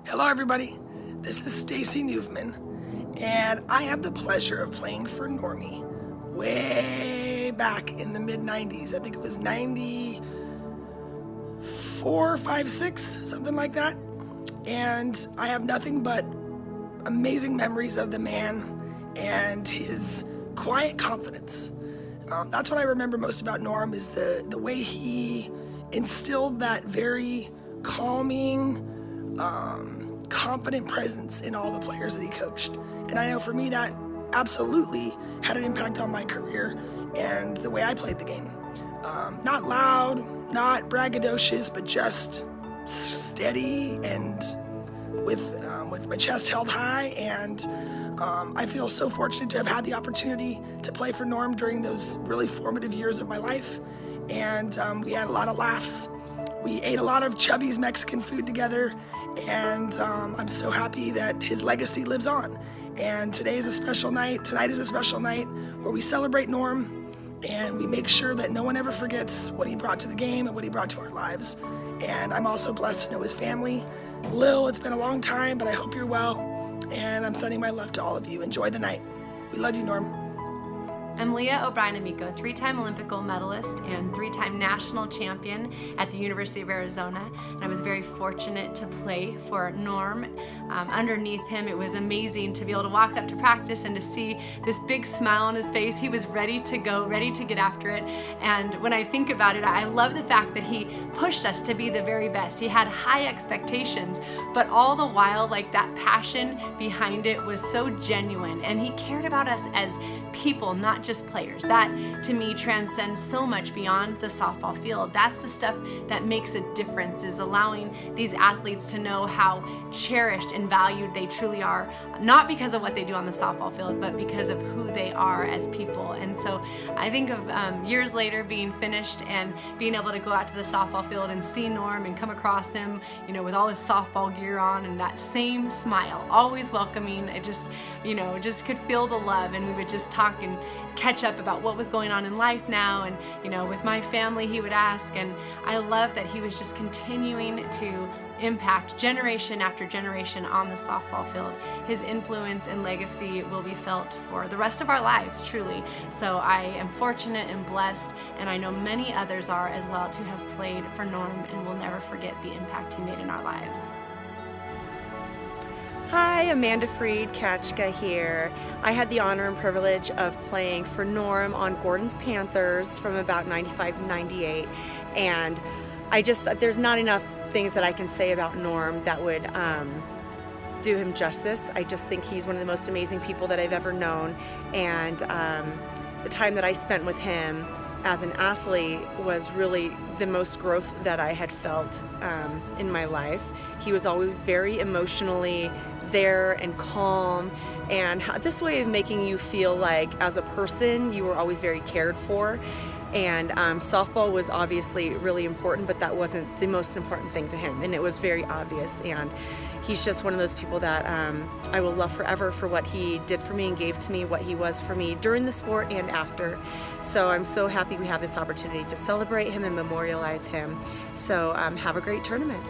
Hello everybody, this is Stacy Newman, and I have the pleasure of playing for Normy way back in the mid-90s. I think it was 94, 5, 6, something like that. And I have nothing but amazing memories of the man and his quiet confidence. That's what I remember most about Norm, is the way he instilled that very calming, confident presence in all the players that he coached. And I know for me that absolutely had an impact on my career and the way I played the game. Not loud, not braggadocious, but just steady and with my chest held high. And I feel so fortunate to have had the opportunity to play for Norm during those really formative years of my life. And we had a lot of laughs. We ate a lot of Chubby's Mexican food together, and I'm so happy that his legacy lives on. And today is a special night. Tonight is a special night where we celebrate Norm, and we make sure that no one ever forgets what he brought to the game and what he brought to our lives. And I'm also blessed to know his family. Lil, it's been a long time, but I hope you're well, and I'm sending my love to all of you. Enjoy the night. We love you, Norm. I'm Leah O'Brien-Amico, 3-time Olympic gold medalist and 3-time national champion at the University of Arizona. And I was very fortunate to play for Norm. Underneath him, it was amazing to be able to walk up to practice and to see this big smile on his face. He was ready to go, ready to get after it. And when I think about it, I love the fact that he pushed us to be the very best. He had high expectations, but all the while, like, that passion behind it was so genuine. And he cared about us as people, not just players. That to me transcends so much beyond the softball field. That's the stuff that makes a difference, is allowing these athletes to know how cherished and valued they truly are, not because of what they do on the softball field, but because of who they are as people. And so I think of years later being finished and being able to go out to the softball field and see Norm and come across him, you know, with all his softball gear on and that same smile, always welcoming. It just, you know, just could feel the love, and we would just talk and catch up about what was going on in life now. And, you know, with my family, he would ask, and I love that he was just continuing to impact generation after generation on the softball field. His influence and legacy will be felt for the rest of our lives, truly. So I am fortunate and blessed, and I know many others are as well, to have played for Norm, and will never forget the impact he made in our lives. Hi, Amanda Freed Kachka here. I had the honor and privilege of playing for Norm on Gordon's Panthers from about 95 to 98, and there's not enough things that I can say about Norm that would do him justice. I just think he's one of the most amazing people that I've ever known, and the time that I spent with him as an athlete was really the most growth that I had felt in my life. He was always very emotionally there and calm, and this way of making you feel like as a person you were always very cared for. And softball was obviously really important, but that wasn't the most important thing to him, and it was very obvious. And he's just one of those people that I will love forever for what he did for me and gave to me, what he was for me during the sport and after. So I'm so happy we have this opportunity to celebrate him and memorialize him. So have a great tournament.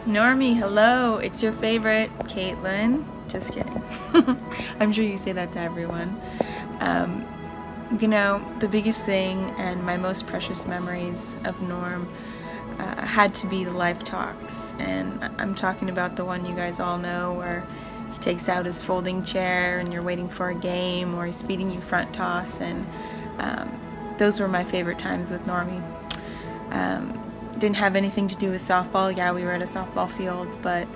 Normy, hello, it's your favorite, Caitlin. Just kidding. I'm sure you say that to everyone. You know, the biggest thing and my most precious memories of Norm had to be the life talks. And I'm talking about the one you guys all know, where he takes out his folding chair and you're waiting for a game, or he's feeding you front toss. And those were my favorite times with Normy. Didn't have anything to do with softball. Yeah, we were at a softball field, but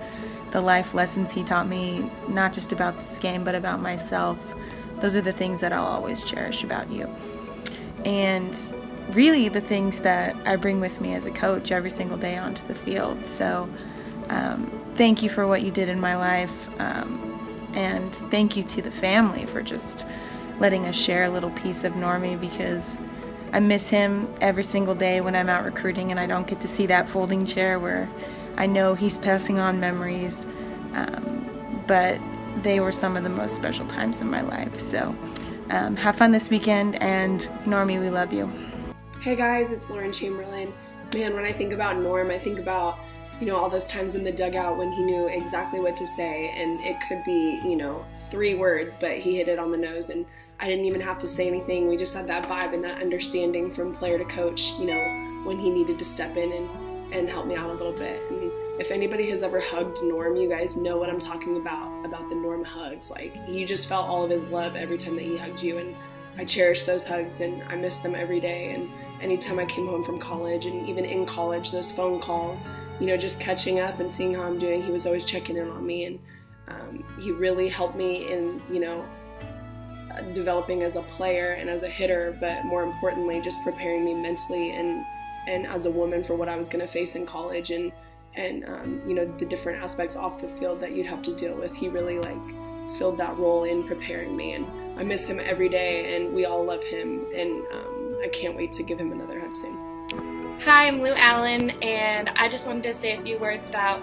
the life lessons he taught me, not just about this game, but about myself, those are the things that I'll always cherish about you. And really the things that I bring with me as a coach every single day onto the field. So thank you for what you did in my life. And thank you to the family for just letting us share a little piece of Normy, because I miss him every single day when I'm out recruiting and I don't get to see that folding chair where I know he's passing on memories. But they were some of the most special times in my life. So have fun this weekend, and Normie, we love you. Hey guys, it's Lauren Chamberlain. Man, when I think about Norm, I think about you know, all those times in the dugout when he knew exactly what to say, and it could be, you know, 3 words, but he hit it on the nose, and I didn't even have to say anything. We just had that vibe and that understanding from player to coach, you know, when he needed to step in and help me out a little bit. And if anybody has ever hugged Norm, you guys know what I'm talking about the Norm hugs. Like, you just felt all of his love every time that he hugged you, and I cherish those hugs, and I miss them every day. And anytime I came home from college, and even in college, those phone calls, you know, just catching up and seeing how I'm doing, he was always checking in on me, and he really helped me in, you know, developing as a player and as a hitter, but more importantly, just preparing me mentally and as a woman for what I was going to face in college, and you know, the different aspects off the field that you'd have to deal with. He really filled that role in preparing me, and I miss him every day, and we all love him, and I can't wait to give him another hug soon. Hi, I'm Lou Allen, and I just wanted to say a few words about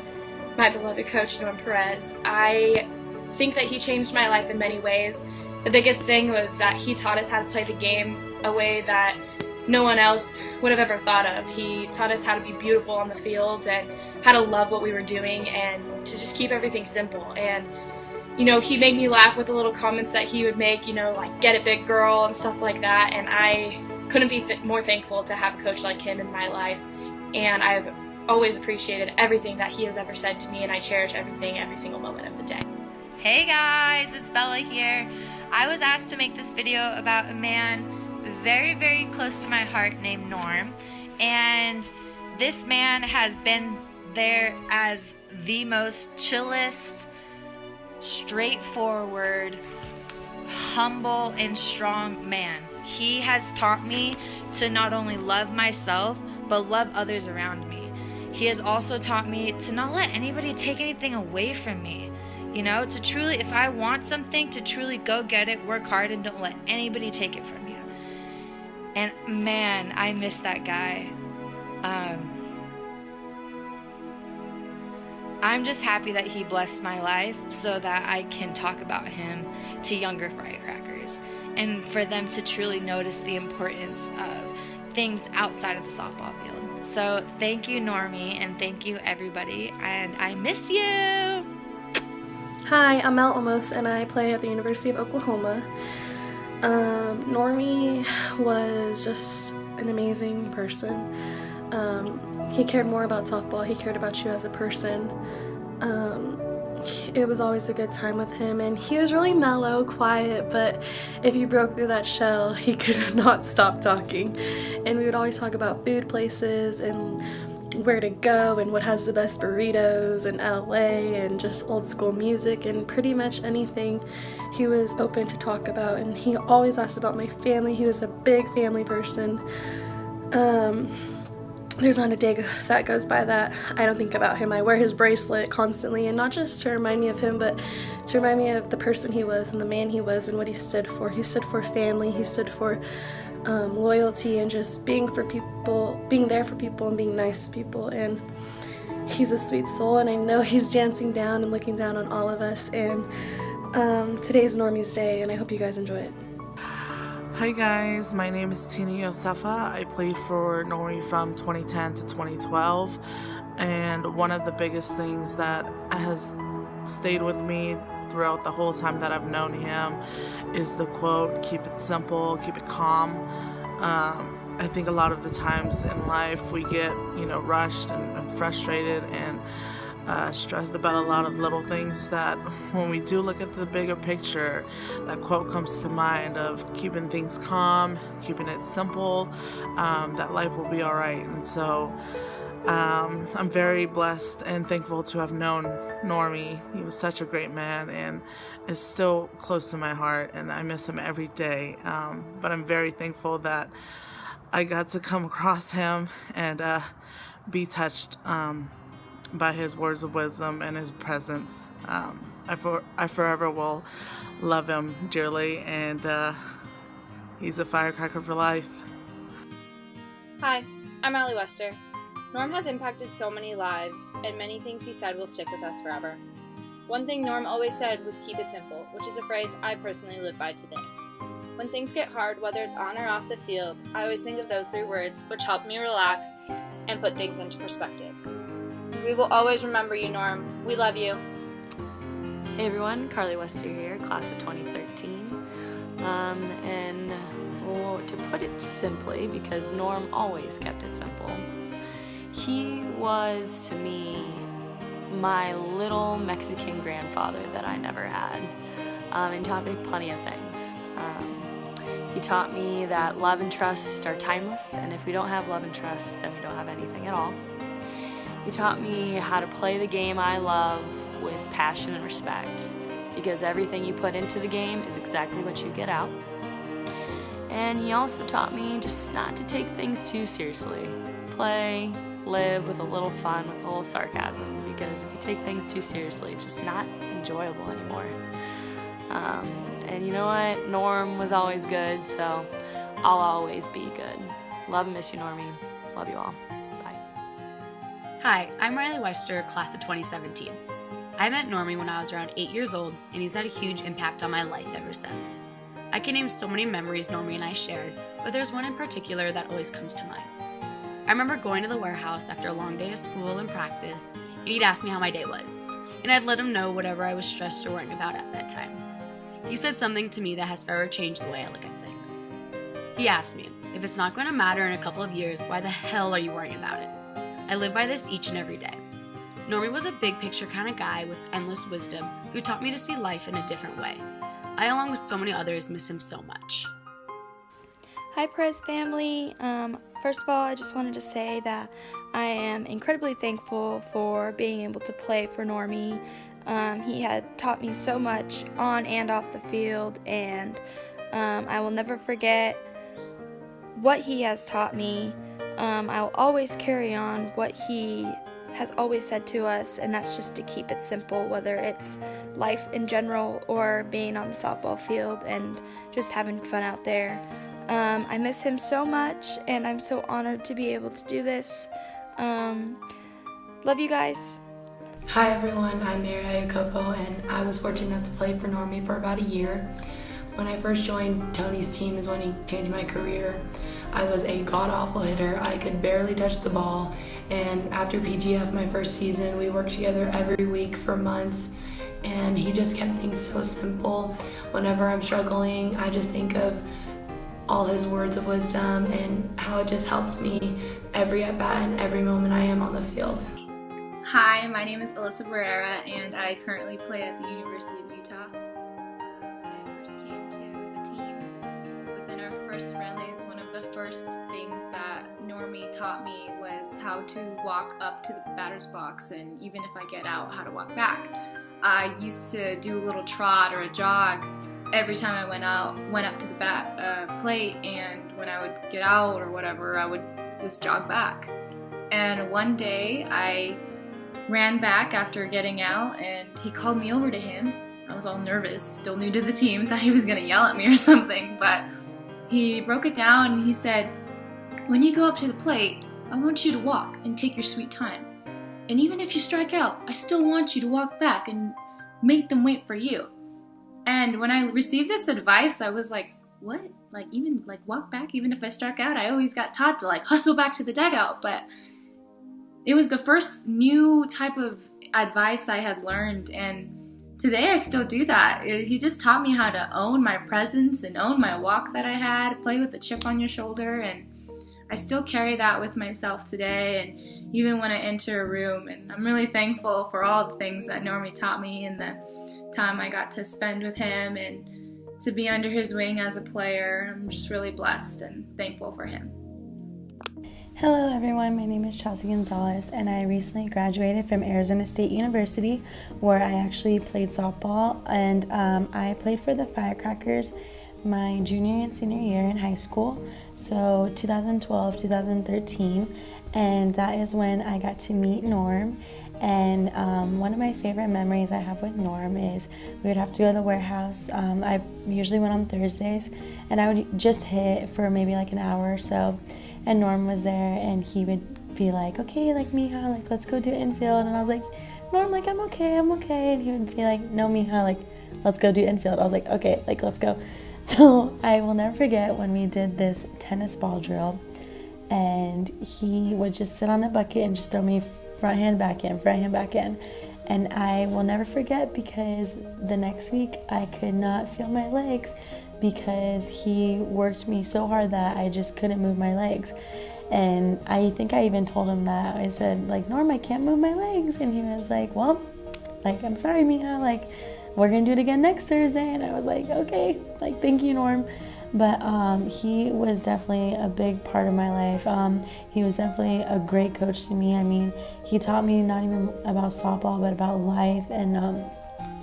my beloved coach, Norm Perez. I think that he changed my life in many ways. The biggest thing was that he taught us how to play the game a way that no one else would have ever thought of. He taught us how to be beautiful on the field and how to love what we were doing and to just keep everything simple. And, you know, he made me laugh with the little comments that he would make, you know, like, get it, big girl, and stuff like that. And I couldn't be more thankful to have a coach like him in my life. And I've always appreciated everything that he has ever said to me, and I cherish everything every single moment of the day. Hey guys, it's Bella here. I was asked to make this video about a man very, very close to my heart named Norm, and this man has been there as the most chillest, straightforward, humble, and strong man. He has taught me to not only love myself, but love others around me. He has also taught me to not let anybody take anything away from me. You know, to truly, if I want something, to truly go get it, work hard, and don't let anybody take it from you. And man, I miss that guy. I'm just happy that he blessed my life so that I can talk about him to younger Firecrackers, and for them to truly notice the importance of things outside of the softball field. So thank you, Normy, and thank you, everybody, and I miss you! Hi, I'm Mel Amos, and I play at the University of Oklahoma. Normy was just an amazing person. He cared more about softball. He cared about you as a person. It was always a good time with him, and he was really mellow, quiet, but if you broke through that shell, he could not stop talking. And we would always talk about food places and where to go and what has the best burritos in LA and just old school music and pretty much anything he was open to talk about. And he always asked about my family. He was a big family person. There's not a day that goes by that I don't think about him. I wear his bracelet constantly, and not just to remind me of him, but to remind me of the person he was and the man he was and what he stood for. He stood for family. He stood for loyalty and just being for people, being there for people and being nice to people. And he's a sweet soul, and I know he's dancing down and looking down on all of us. And today's Normy's day, and I hope you guys enjoy it. Hi guys, my name is Tina Yosefa. I played for Normy from 2010 to 2012, and one of the biggest things that has stayed with me throughout the whole time that I've known him is the quote, keep it simple, keep it calm. I think a lot of the times in life we get, rushed and frustrated and stressed about a lot of little things, that when we do look at the bigger picture, that quote comes to mind of keeping things calm, keeping it simple, that life will be all right. And so I'm very blessed and thankful to have known Normy. He was such a great man and is still close to my heart, and I miss him every day. But I'm very thankful that I got to come across him and be touched by his words of wisdom and his presence. I forever will love him dearly, and he's a firecracker for life. Hi, I'm Allie Wester. Norm has impacted so many lives, and many things he said will stick with us forever. One thing Norm always said was keep it simple, which is a phrase I personally live by today. When things get hard, whether it's on or off the field, I always think of those 3 words, which help me relax and put things into perspective. We will always remember you, Norm. We love you. Hey everyone, Carly Wester here, class of 2013. To put it simply, because Norm always kept it simple, he was to me my little Mexican grandfather that I never had, and taught me plenty of things. He taught me that love and trust are timeless, and if we don't have love and trust, then we don't have anything at all. He taught me how to play the game I love with passion and respect, because everything you put into the game is exactly what you get out. And he also taught me just not to take things too seriously. Play, live with a little fun, with a little sarcasm, because if you take things too seriously, it's just not enjoyable anymore. And you know what? Norm was always good, so I'll always be good. Love and miss you, Normie. Love you all. Bye. Hi, I'm Riley Weister, class of 2017. I met Normie when I was around 8 years old, and he's had a huge impact on my life ever since. I can name so many memories Normie and I shared, but there's one in particular that always comes to mind. I remember going to the warehouse after a long day of school and practice, and he'd ask me how my day was, and I'd let him know whatever I was stressed or worrying about at that time. He said something to me that has forever changed the way I look at things. He asked me, if it's not going to matter in a couple of years, why the hell are you worrying about it? I live by this each and every day. Normie was a big picture kind of guy with endless wisdom who taught me to see life in a different way. I, along with so many others, miss him so much. Hi Perez family. First of all, I just wanted to say that I am incredibly thankful for being able to play for Normie. He had taught me so much on and off the field, and I will never forget what he has taught me. I will always carry on what he has always said to us, and that's just to keep it simple, whether it's life in general or being on the softball field and just having fun out there. I miss him so much, and I'm so honored to be able to do this. Love you guys. Hi everyone, I'm Mary Ayacopo, and I was fortunate enough to play for Normie for about a year. When I first joined Tony's team is when he changed my career. I was a god-awful hitter. I could barely touch the ball, and after PGF my first season, we worked together every week for months, and he just kept things so simple. Whenever I'm struggling, I just think of all his words of wisdom and how it just helps me every at-bat and every moment I am on the field. Hi, my name is Alyssa Barrera, and I currently play at the University of Utah. When I first came to the team, within our first friendlies, one of the first things that Normie taught me was how to walk up to the batter's box, and even if I get out, how to walk back. I used to do a little trot or a jog every time I went up to the plate, and when I would get out or whatever, I would just jog back. And one day I ran back after getting out, and he called me over to him. I was all nervous, still new to the team, thought he was gonna yell at me or something, but he broke it down and he said, when you go up to the plate, I want you to walk and take your sweet time. And even if you strike out, I still want you to walk back and make them wait for you. And when I received this advice, I was like, what? Even walk back even if I struck out? I always got taught to hustle back to the dugout, but it was the first new type of advice I had learned, and today I still do that. He just taught me how to own my presence and own my walk that I had, play with a chip on your shoulder, and I still carry that with myself today, and even when I enter a room. And I'm really thankful for all the things that Normie taught me and the time I got to spend with him and to be under his wing as a player. I'm just really blessed and thankful for him. Hello everyone, my name is Chelsea Gonzalez, and I recently graduated from Arizona State University, where I actually played softball, and I played for the Firecrackers my junior and senior year in high school, so 2012, 2013, and that is when I got to meet Norm. And one of my favorite memories I have with Norm is we would have to go to the warehouse. I usually went on Thursdays, and I would just hit for maybe an hour or so. And Norm was there, and he would be like, okay, Mija, let's go do infield. And I was like, Norm, I'm okay. And he would be like, no, Mija, let's go do infield. I was like, okay, let's go. So I will never forget when we did this tennis ball drill, and he would just sit on a bucket and just throw me front hand, backhand, front hand, backhand. And I will never forget because the next week I could not feel my legs because he worked me so hard that I just couldn't move my legs. And I think I even told him that. I said, like, Norm, I can't move my legs. And he was like, well, like, I'm sorry, Mija, like, we're gonna do it again next Thursday. And I was like, okay, like, thank you, Norm. But he was definitely a big part of my life. He was definitely a great coach to me. I mean, he taught me not even about softball, but about life. And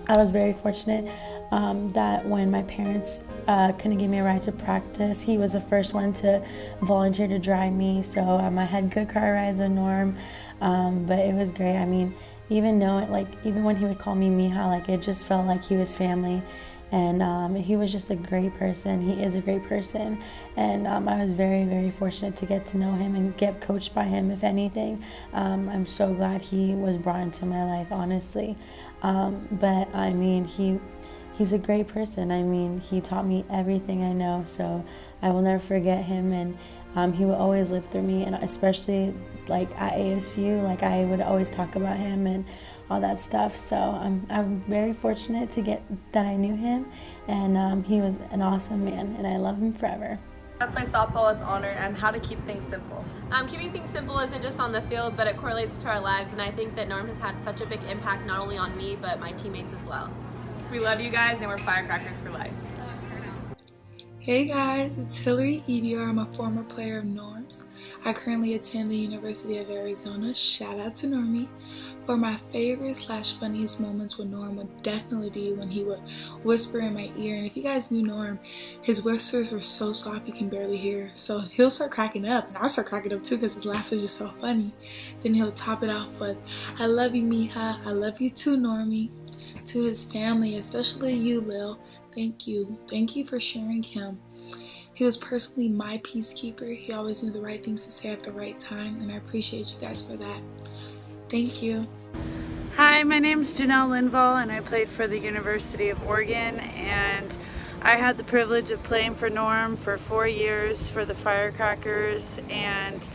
I was very fortunate that when my parents couldn't give me a ride to practice, he was the first one to volunteer to drive me. So I had good car rides with Norm, but it was great. I mean, even when he would call me Mija, like, it just felt like he was family. And he was just a great person. He is a great person. And I was very, very fortunate to get to know him and get coached by him, if anything. I'm so glad he was brought into my life, honestly. But I mean, he's a great person. I mean, he taught me everything I know, so I will never forget him. And he will always live through me, and especially like at ASU, like I would always talk about him and all that stuff. So I'm very fortunate to get that I knew him, and he was an awesome man, and I love him forever. How to play softball with honor and how to keep things simple. Keeping things simple isn't just on the field, but it correlates to our lives, and I think that Norm has had such a big impact not only on me, but my teammates as well. We love you guys, and we're Firecrackers for life. Hey guys, it's Hillary Edior. I'm a former player of Norm's. I currently attend the University of Arizona. Shout out to Normy. For my favorite / funniest moments with Norm would definitely be when he would whisper in my ear. And if you guys knew Norm, his whispers were so soft you can barely hear. So he'll start cracking up, and I'll start cracking up too because his laugh is just so funny. Then he'll top it off with, I love you, Mija. I love you too, Normie. To his family, especially you, Lil, thank you. Thank you for sharing him. He was personally my peacekeeper. He always knew the right things to say at the right time, and I appreciate you guys for that. Thank you. Hi, my name's Janelle Linval, and I played for the University of Oregon, and I had the privilege of playing for Norm for 4 years for the Firecrackers, and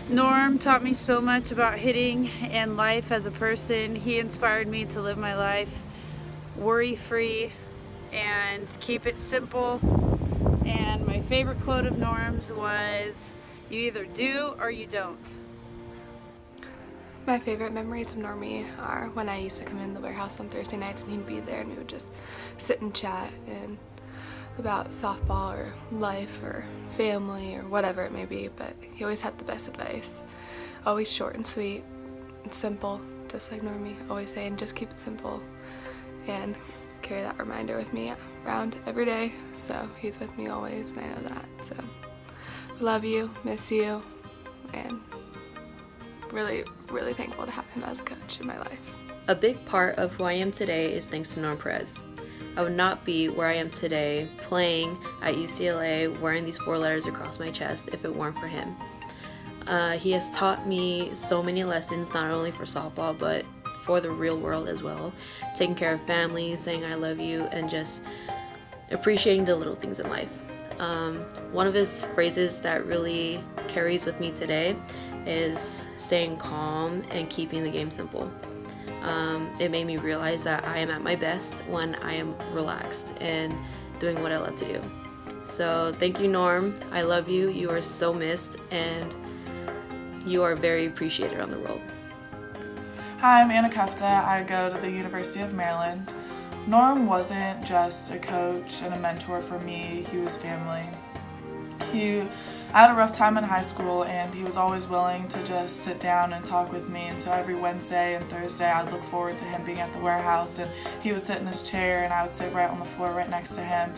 Norm taught me so much about hitting and life as a person. He inspired me to live my life worry-free and keep it simple. And my favorite quote of Norm's was, you either do or you don't. My favorite memories of Normie are when I used to come in the warehouse on Thursday nights and he'd be there and we would just sit and chat and about softball or life or family or whatever it may be, but he always had the best advice. Always short and sweet and simple, just like Normie, always saying just keep it simple, and carry that reminder with me around every day, so he's with me always and I know that. So love you, miss you, and really, really thankful to have him as a coach in my life. A big part of who I am today is thanks to Norm Perez. I would not be where I am today playing at UCLA wearing these 4 letters across my chest if it weren't for him. He has taught me so many lessons, not only for softball but for the real world as well. Taking care of family, saying I love you, and just appreciating the little things in life. One of his phrases that really carries with me today is staying calm and keeping the game simple. It made me realize that I am at my best when I am relaxed and doing what I love to do. So thank you, Norm. I love you. You are so missed, and you are very appreciated around the world. Hi, I'm Anna Kufta. I go to the University of Maryland. Norm wasn't just a coach and a mentor for me, he was family. I had a rough time in high school, and he was always willing to just sit down and talk with me, and so every Wednesday and Thursday I'd look forward to him being at the warehouse, and he would sit in his chair and I would sit right on the floor right next to him,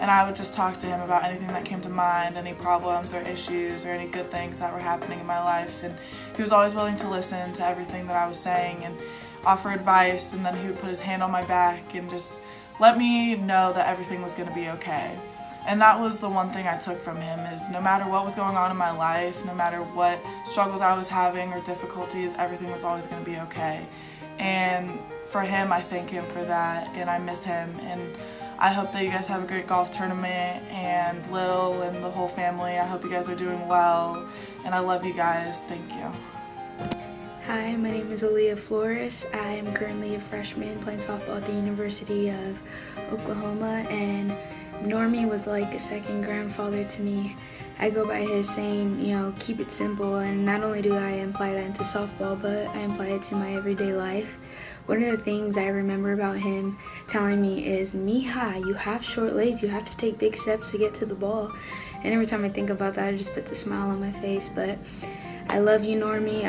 and I would just talk to him about anything that came to mind, any problems or issues or any good things that were happening in my life, and he was always willing to listen to everything that I was saying and offer advice, and then he would put his hand on my back and just let me know that everything was going to be okay. And that was the one thing I took from him, is no matter what was going on in my life, no matter what struggles I was having or difficulties, everything was always going to be okay. And for him, I thank him for that, and I miss him. And I hope that you guys have a great golf tournament, and Lil and the whole family, I hope you guys are doing well, and I love you guys. Thank you. Hi, my name is Aaliyah Flores. I am currently a freshman playing softball at the University of Oklahoma, and Normy was like a second grandfather to me. I go by his saying, keep it simple, and not only do I apply that into softball, but I apply it to my everyday life. One of the things I remember about him telling me is, Mija, you have short legs, you have to take big steps to get to the ball. And every time I think about that, it just puts a smile on my face. But I love you, Normy.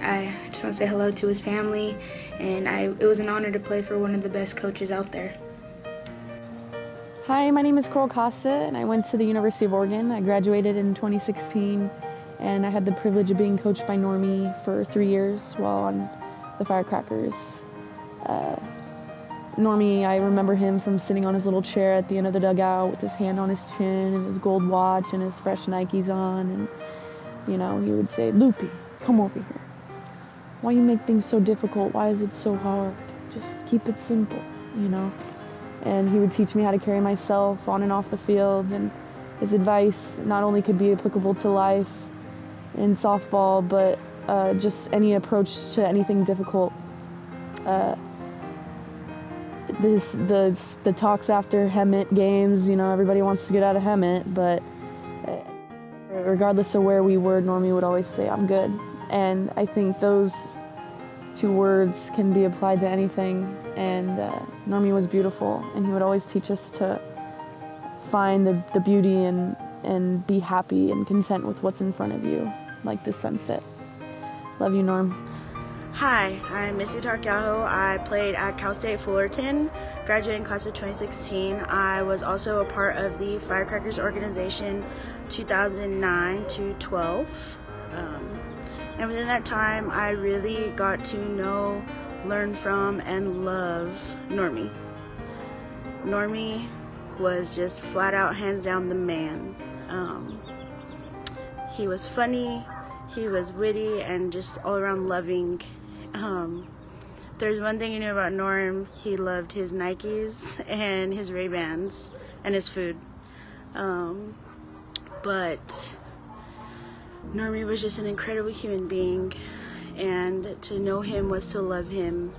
I just want to say hello to his family, and it was an honor to play for one of the best coaches out there. Hi, my name is Coral Costa, and I went to the University of Oregon. I graduated in 2016, and I had the privilege of being coached by Normy for 3 years while on the Firecrackers. Normy, I remember him from sitting on his little chair at the end of the dugout with his hand on his chin and his gold watch and his fresh Nikes on, and he would say, Loopy, come over here. Why you make things so difficult? Why is it so hard? Just keep it simple, And he would teach me how to carry myself on and off the field, and his advice not only could be applicable to life in softball, but just any approach to anything difficult. The talks after Hemet games, everybody wants to get out of Hemet, but regardless of where we were, Normy would always say, I'm good. And I think those 2 words can be applied to anything, and Normy was beautiful, and he would always teach us to find the beauty and be happy and content with what's in front of you, like the sunset. Love you, Norm. Hi, I'm Missy Tarkaho. I played at Cal State Fullerton, graduating class of 2016. I was also a part of the Firecrackers organization 2009 to 12. And within that time, I really got to know, learn from, and love Normy. Normy was just flat out, hands down, the man. He was funny, he was witty, and just all around loving. There's one thing you knew about Norm: he loved his Nikes and his Ray-Bans and his food. But Normy was just an incredible human being, and to know him was to love him.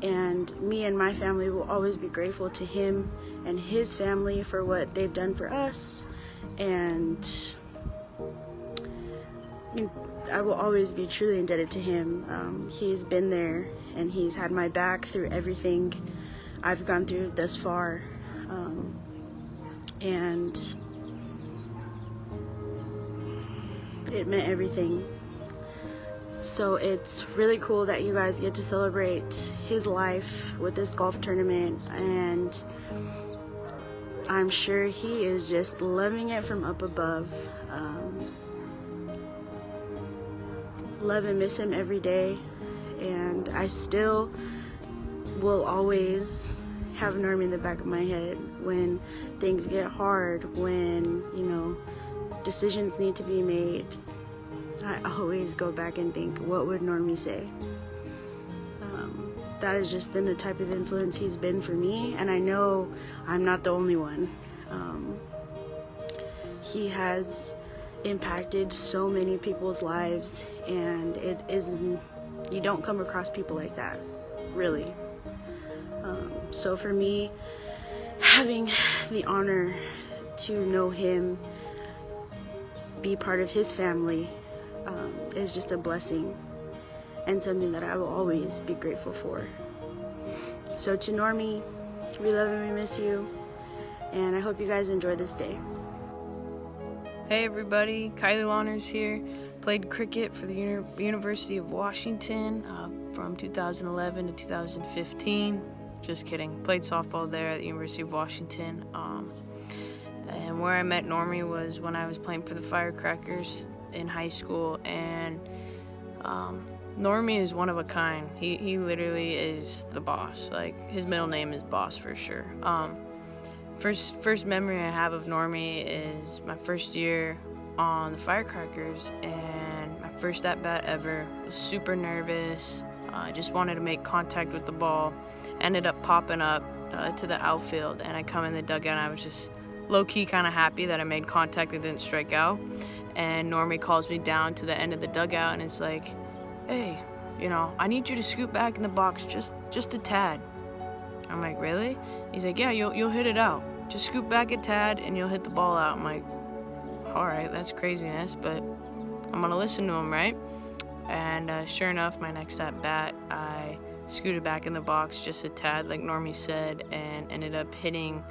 And me and my family will always be grateful to him and his family for what they've done for us. And I will always be truly indebted to him. He's been there, and he's had my back through everything I've gone through thus far. And it meant everything. So it's really cool that you guys get to celebrate his life with this golf tournament, and I'm sure he is just loving it from up above. Love and miss him every day, and I still will always have Normy in the back of my head when things get hard, when decisions need to be made. I always go back and think, what would Normy say? That has just been the type of influence he's been for me, and I know I'm not the only one. He has impacted so many people's lives, and you don't come across people like that, really. So for me, having the honor to know him, be part of his family, is just a blessing and something that I will always be grateful for. So to Normy, we love and we miss you, and I hope you guys enjoy this day. Hey everybody, Kylie Lawners here. Played cricket for the University of Washington from 2011 to 2015. Just kidding. Played softball there at the University of Washington. And where I met Normy was when I was playing for the Firecrackers in high school, and Normy is one of a kind. He literally is the boss. Like, his middle name is Boss for sure. First memory I have of Normy is my first year on the Firecrackers, and my first at-bat ever. I was super nervous. I just wanted to make contact with the ball. Ended up popping up to the outfield, and I come in the dugout, and I was just low-key kind of happy that I made contact and didn't strike out. And Normy calls me down to the end of the dugout, and it's like, hey, you know, I need you to scoot back in the box just a tad. I'm like, really? He's like, yeah, you'll hit it out. Just scoot back a tad and you'll hit the ball out. I'm like, all right, that's craziness, but I'm gonna listen to him, right? And sure enough, my next at bat, I scooted back in the box just a tad, like Normy said, and ended up hitting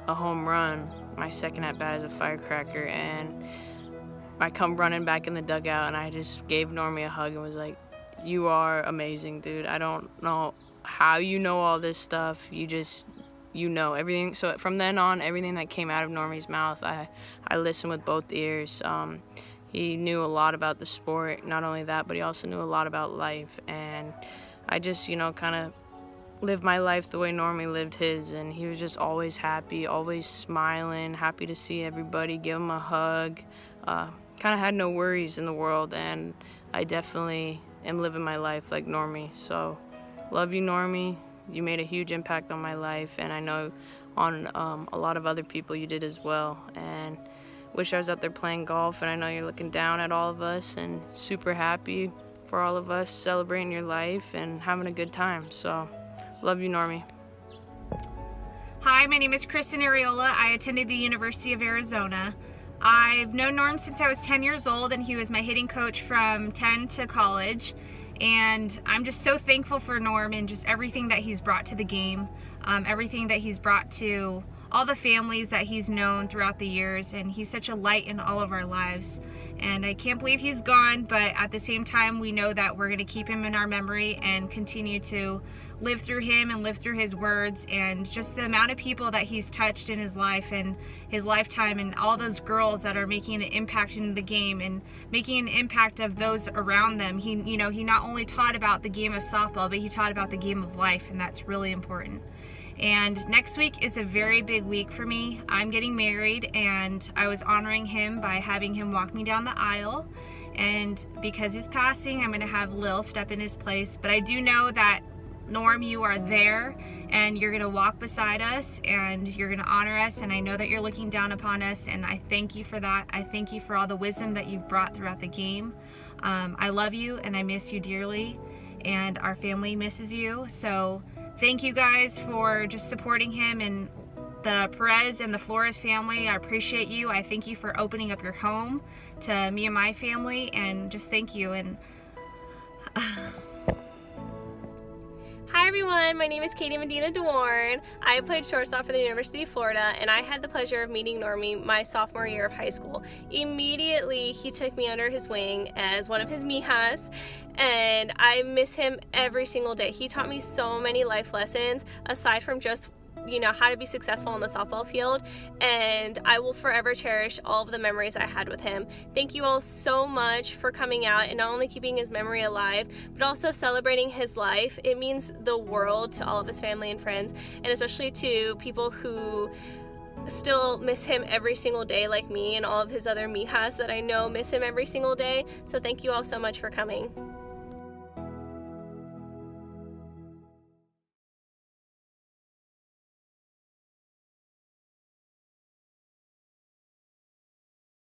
a home run, my second at bat as a Firecracker. And I come running back in the dugout, and I just gave Normy a hug and was like, you are amazing, dude. I don't know how you know all this stuff. You know everything. So from then on, everything that came out of Normy's mouth, I listened with both ears. He knew a lot about the sport. Not only that, but he also knew a lot about life. And I just, you know, kind of lived my life the way Normy lived his. And he was just always happy, always smiling, happy to see everybody, give him a hug. Kind of had no worries in the world. And I definitely am living my life like Normy. So love you, Normy. You made a huge impact on my life, and I know on a lot of other people you did as well. And wish I was out there playing golf, and I know you're looking down at all of us, and super happy for all of us celebrating your life and having a good time. So love you, Normy. Hi, my name is Kristen Areola. I attended the University of Arizona. I've known Norm since I was 10 years old, and he was my hitting coach from 10 to college. And I'm just so thankful for Norm and just everything that he's brought to the game, everything that he's brought to all the families that he's known throughout the years. And he's such a light in all of our lives. And I can't believe he's gone, but at the same time, we know that we're going to keep him in our memory and continue to live through him and live through his words, and just the amount of people that he's touched in his life and his lifetime, and all those girls that are making an impact in the game and making an impact of those around them. He not only taught about the game of softball, but he taught about the game of life, and that's really important. And next week is a very big week for me. I'm getting married, and I was honoring him by having him walk me down the aisle. And because he's passing, I'm going to have Lil step in his place. But I do know that, Norm, you are there, and you're going to walk beside us, and you're going to honor us, and I know that you're looking down upon us, and I thank you for that. I thank you for all the wisdom that you've brought throughout the game. I love you, and I miss you dearly, and our family misses you. So thank you guys for just supporting him, and the Perez and the Flores family. I appreciate you. I thank you for opening up your home to me and my family, and just thank you. And Hi everyone, my name is Katie Medina DeWarn. I played shortstop for the University of Florida, and I had the pleasure of meeting Normy my sophomore year of high school. Immediately, he took me under his wing as one of his mijas, and I miss him every single day. He taught me so many life lessons, aside from just how to be successful on the softball field, and I will forever cherish all of the memories I had with him. Thank you all so much for coming out and not only keeping his memory alive, but also celebrating his life. It means the world to all of his family and friends, and especially to people who still miss him every single day, like me and all of his other mijas that I know miss him every single day. So thank you all so much for coming.